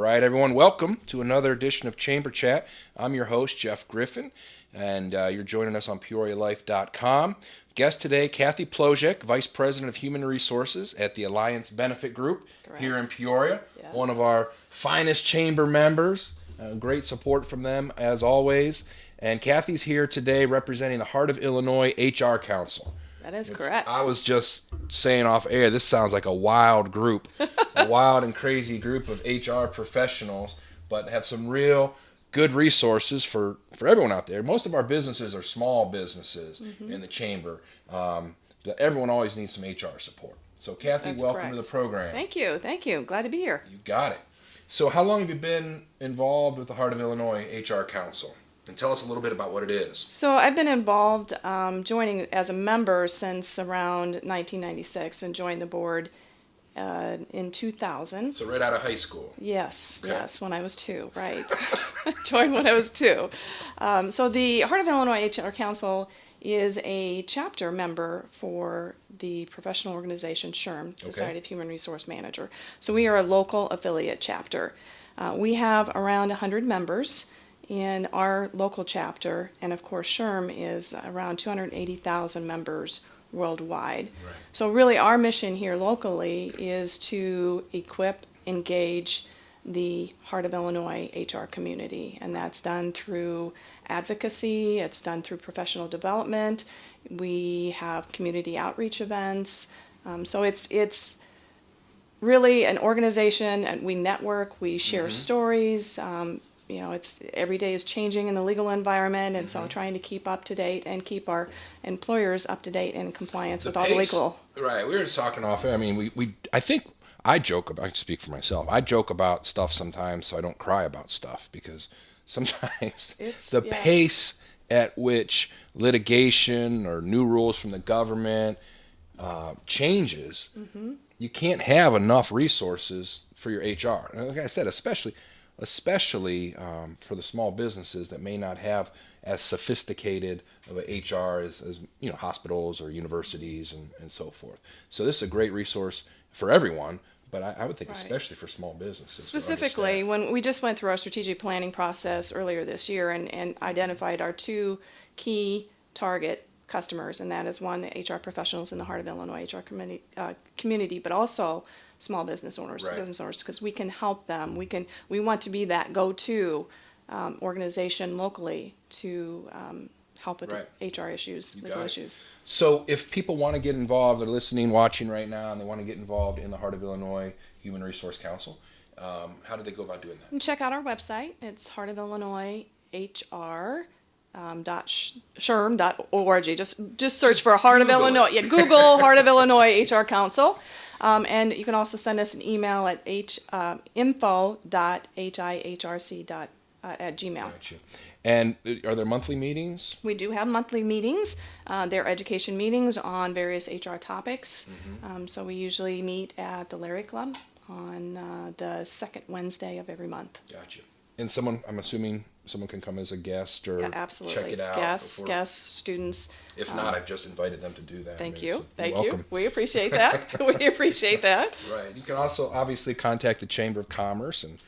right, everyone, welcome to another edition of Chamber Chat. I'm your host, Jeff Griffin, and you're joining us on PeoriaLife.com. Guest today, Cathy Plouzek, Vice President of Human Resources at the Alliance Benefit Group here in Peoria, one of our finest chamber members. Great support from them, as always. And Cathy's here today representing the Heart of Illinois HR Council. That is correct. I was just saying off air, this sounds like a wild group, a wild and crazy group of HR professionals, but have some real good resources for everyone out there. Most of our businesses are small businesses in the chamber, but everyone always needs some HR support. So Cathy, welcome to the program. Thank you. Glad to be here. You got it. So how long have you been involved with the Heart of Illinois HR Council? And tell us a little bit about what it is. So I've been involved, joining as a member since around 1996 and joined the board in 2000. So right out of high school. Yes, when I was 2, right. Joined when I was 2. So the Heart of Illinois HR Council is a chapter member for the professional organization SHRM, Society of Human Resource Manager. So we are a local affiliate chapter. We have around 100 members in our local chapter, and of course SHRM is around 280,000 members worldwide. Right. So really our mission here locally is to equip, engage the Heart of Illinois HR community, and that's done through advocacy, it's done through professional development, we have community outreach events, so it's really an organization, and we network, we share stories. It's every day is changing in the legal environment, and so trying to keep up to date and keep our employers up to date and in compliance with all the legal. Right, we were just talking off air. I mean, I think I joke about. I can speak for myself. I joke about stuff sometimes, so I don't cry about stuff because sometimes the pace at which litigation or new rules from the government changes, you can't have enough resources for your HR. And like I said, especially for the small businesses that may not have as sophisticated of a HR as hospitals or universities and so forth. So this is a great resource for everyone, but I would think especially for small businesses. Specifically, when we just went through our strategic planning process earlier this year and identified our 2 key target customers, and that is one, the HR professionals in the Heart of Illinois HR community, but also small business owners, because we can help them. We want to be that go-to organization locally to help with HR issues, legal issues. So if people want to get involved, they're listening, watching right now, and they want to get involved in the Heart of Illinois Human Resource Council, how do they go about doing that? And check out our website. It's Heart of Illinois HR. .shrm.org. Just search for Heart of Illinois. Yeah, Google Heart of Illinois HR Council. And you can also send us an email at info.hihrc@gmail. Gotcha. And are there monthly meetings? We do have monthly meetings. They're education meetings on various HR topics. So we usually meet at the Larry Club on the second Wednesday of every month. Gotcha. And I'm assuming someone can come as a guest or check it out. Guests, students. If not, I've just invited them to do that. Thank you. We appreciate that. Right. You can also obviously contact the Chamber of Commerce, and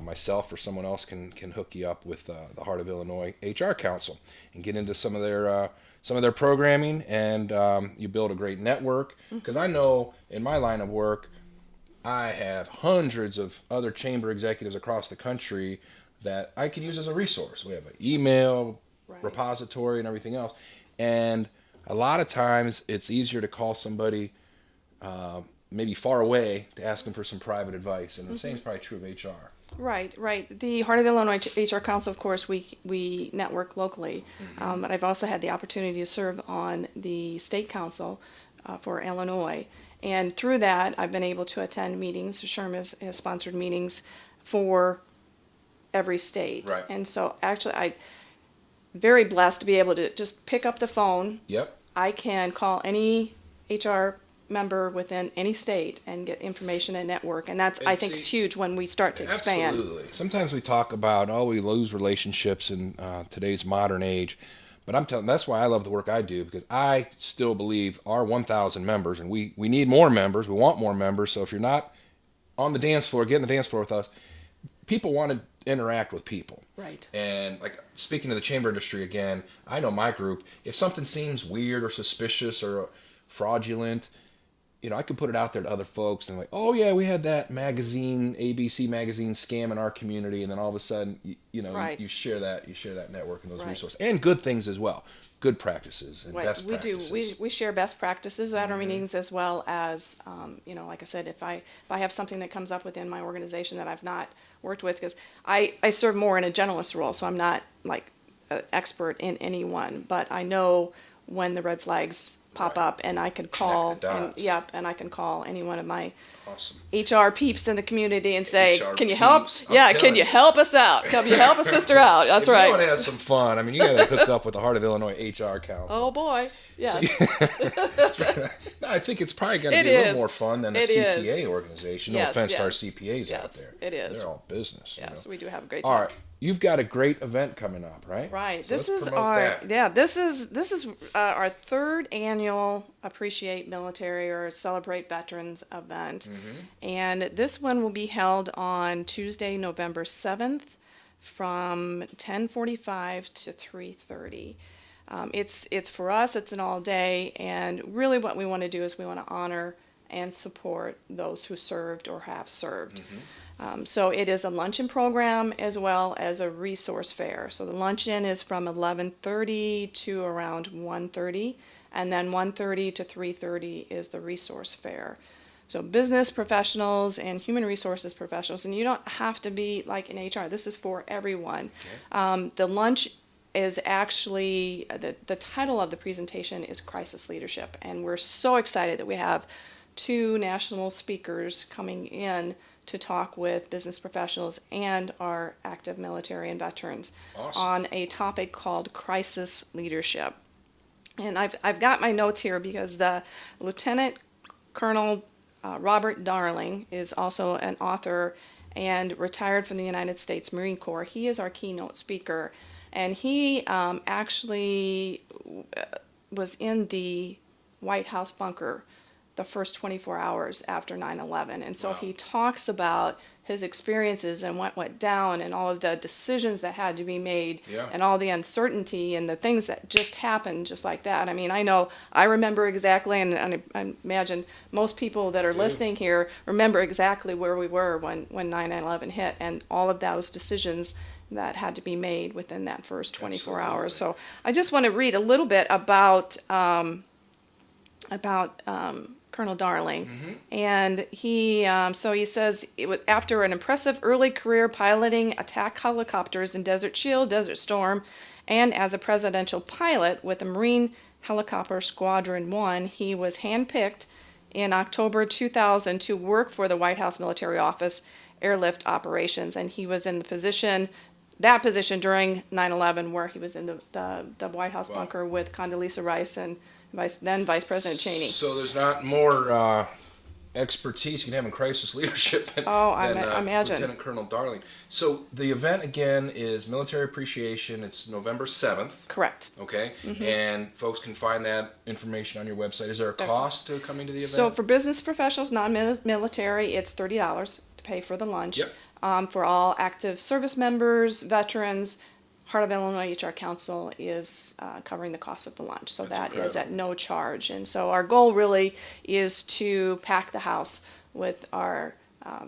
myself or someone else can hook you up with the Heart of Illinois HR Council and get into some of their programming, and you build a great network. Because I know in my line of work, I have hundreds of other chamber executives across the country that I can use as a resource. We have an email repository and everything else. And a lot of times it's easier to call somebody maybe far away to ask them for some private advice. And the same is probably true of HR. Right. The Heart of Illinois HR Council, of course, we network locally. But I've also had the opportunity to serve on the state council for Illinois. And through that, I've been able to attend meetings. SHRM has sponsored meetings for every state. Right. And so actually I'm very blessed to be able to just pick up the phone. Yep. I can call any HR member within any state and get information and network. And that's, I think, is huge when we start to expand. Absolutely. Sometimes we talk about, we lose relationships in today's modern age. But I'm telling, that's why I love the work I do, because I still believe our 1,000 members, and we need more members, we want more members. So if you're not on the dance floor, get in the dance floor with us. people want to interact with people. Right. And like speaking to the chamber industry again, I know my group, if something seems weird or suspicious or fraudulent, I could put it out there to other folks and like, oh yeah, we had that magazine, ABC magazine scam in our community, and then all of a sudden, Right. you share that network and those Right. resources and good things as well, good practices and Right. best We do. practices. We share best practices at our meetings, as well as, like I said, if I have something that comes up within my organization that I've not worked with, because I serve more in a generalist role, so I'm not like an expert in any one, but I know when the red flags pop Right. up, and I can call, Connect the and dots. yep, and I can call any one of my Awesome. HR peeps in the community and say, HR "Can you help? peeps, I'm Yeah, can telling you you. help us out? Can you help a sister out?" That's If you want right. to have some fun, I mean, you got to hook up with the Heart of Illinois HR Council. Oh boy, yeah, No, I think it's probably got to It be a is. little more fun than a It is. CPA organization. No Yes, offense to our yes. CPAs out Yes, there. it is. They're all business. yes, we do have a great time. All right, you've got a great event coming up, right? Right. So This let's is promote our that. this is our third annual Appreciate Military or Celebrate Veterans event, and this one will be held on Tuesday, November 7th, from 10:45 to 3:30. It's for us. It's an all day, and really what we want to do is we want to honor and support those who served or have served. So it is a luncheon program as well as a resource fair. So the luncheon is from 11:30 to around 1:30, and then 1:30 to 3:30 is the resource fair. So business professionals and human resources professionals, and you don't have to be like in HR. This is for everyone. The lunch is actually the title of the presentation is Crisis Leadership, and we're so excited that we have two national speakers coming in to talk with business professionals and our active military and veterans Awesome. on a topic called crisis leadership. And I've got my notes here because the Lieutenant Colonel Robert Darling is also an author and retired from the United States Marine Corps. He is our keynote speaker, and he actually was in the White House bunker the first 24 hours after 9/11. And so Wow. he talks about his experiences and what went down and all of the decisions that had to be made Yeah. and all the uncertainty and the things that just happened just like that. I mean, I remember exactly, and I imagine most people that are listening here remember exactly where we were when 9/11 hit and all of those decisions that had to be made within that first 24 hours. So I just want to read a little bit about Colonel Darling, and he says after an impressive early career piloting attack helicopters in Desert Shield, Desert Storm, and as a presidential pilot with the Marine Helicopter Squadron 1, he was handpicked in October 2000 to work for the White House Military Office Airlift Operations, and he was in that position during 9/11, where he was in the White House bunker with Condoleezza Rice and then Vice President Cheney. So there's not more expertise you can have in crisis leadership than, imagine. Lieutenant Colonel Darling. So the event again is Military Appreciation. It's November 7th. Correct. Okay, and folks can find that information on your website. Is there a cost to coming to the event? So for business professionals, non-military, it's $30 to pay for the lunch. Yep. For all active service members, veterans, Heart of Illinois HR Council is covering the cost of the lunch. So That's that is at incredible. no charge. And so our goal really is to pack the house with our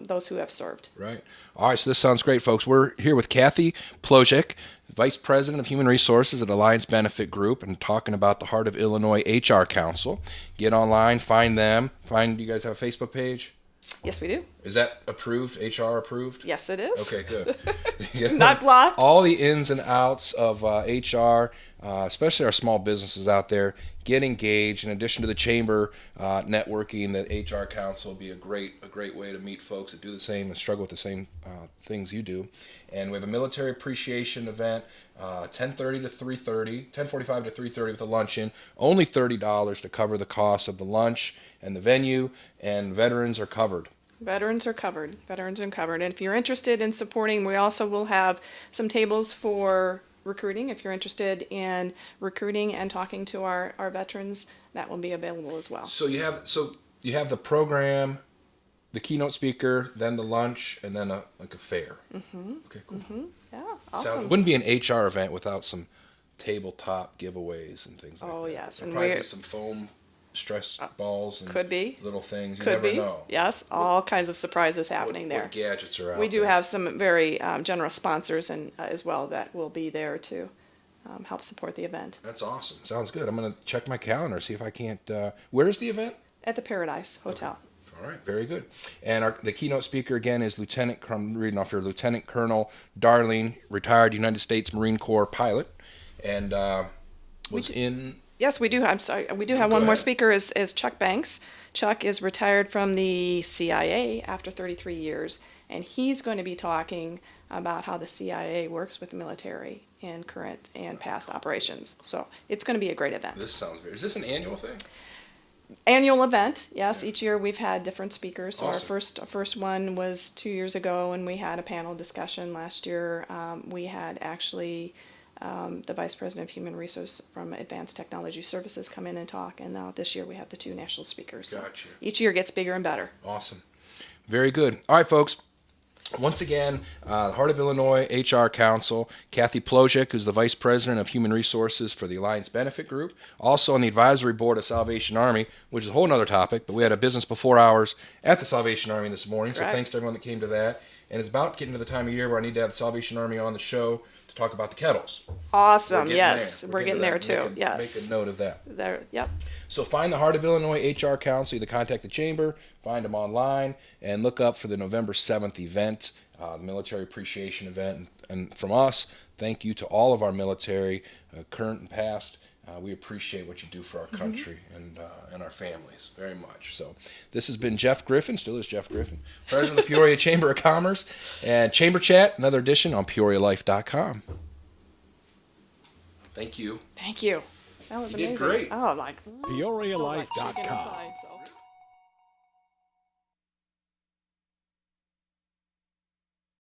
those who have served. Right. All right, so this sounds great, folks. We're here with Cathy Plouzek, Vice President of Human Resources at Alliance Benefit Group, and talking about the Heart of Illinois HR Council. Get online, find them. You guys have a Facebook page? Yes, we do. Is that approved, HR approved? Yes, it is. Okay, good. You know, Not blocked. all the ins and outs of HR, especially our small businesses out there, get engaged. In addition to the chamber networking, the HR Council will be a great way to meet folks that do the same and struggle with the same things you do. And we have a military appreciation event, 10:30 to 3:30, 10:45 to 3:30 with a luncheon. Only $30 to cover the cost of the lunch and the venue, and veterans are covered. Veterans are covered. And if you're interested in supporting, we also will have some tables for recruiting. If you're interested in recruiting and talking to our veterans, that will be available as well. So you have the program the keynote speaker, then the lunch, and then like a fair. Okay, cool. Yeah, awesome. It wouldn't be an HR event without some tabletop giveaways and things like that. Oh, yes, There'll and probably we're be some foam stress balls and could be. little things. You Could never be. know. Yes, all kinds of surprises happening there. What gadgets are out We do there. have some very generous sponsors and as well that will be there to help support the event. That's awesome. Sounds good. I'm going to check my calendar, see if I can't. Where's the event? At the Paradise Hotel. All right, very good. And the keynote speaker again is I'm reading off here, Lieutenant Colonel Darling, retired United States Marine Corps pilot, and Yes, we do. I'm sorry. We do have one more speaker is Chuck Banks. Chuck is retired from the CIA after 33 years, and he's going to be talking about how the CIA works with the military in current and past operations. So it's going to be a great event. This sounds great. Is this an annual thing? Annual event, yes. Yeah. Each year we've had different speakers. So awesome. Our first one was 2 years ago, and we had a panel discussion. Last year we had actually the Vice President of Human Resources from Advanced Technology Services come in and talk, and now this year we have the 2 national speakers. So gotcha. Each year gets bigger and better. Awesome. Very good. All right, folks. Once again, the Heart of Illinois HR Council, Cathy Plouzek, who's the Vice President of Human Resources for the Alliance Benefit Group, also on the Advisory Board of Salvation Army, which is a whole other topic, but we had a business before hours at the Salvation Army this morning, Correct. So thanks to everyone that came to that. And it's about getting to the time of year where I need to have the Salvation Army on the show to talk about the kettles. Awesome, yes. We're getting there too, yes. Make a note of that. There, yep. So find the Heart of Illinois HR Council, either contact the Chamber, find them online, and look up for the November 7th event, the Military Appreciation Event. And from us, thank you to all of our military, current and past. We appreciate what you do for our country and our families very much. So this has been Jeff Griffin, still is Jeff Griffin, President of the Peoria Chamber of Commerce, and Chamber Chat, another edition on PeoriaLife.com. Thank you. Thank you. That was amazing. You did great. Oh, like PeoriaLife.com. inside, so.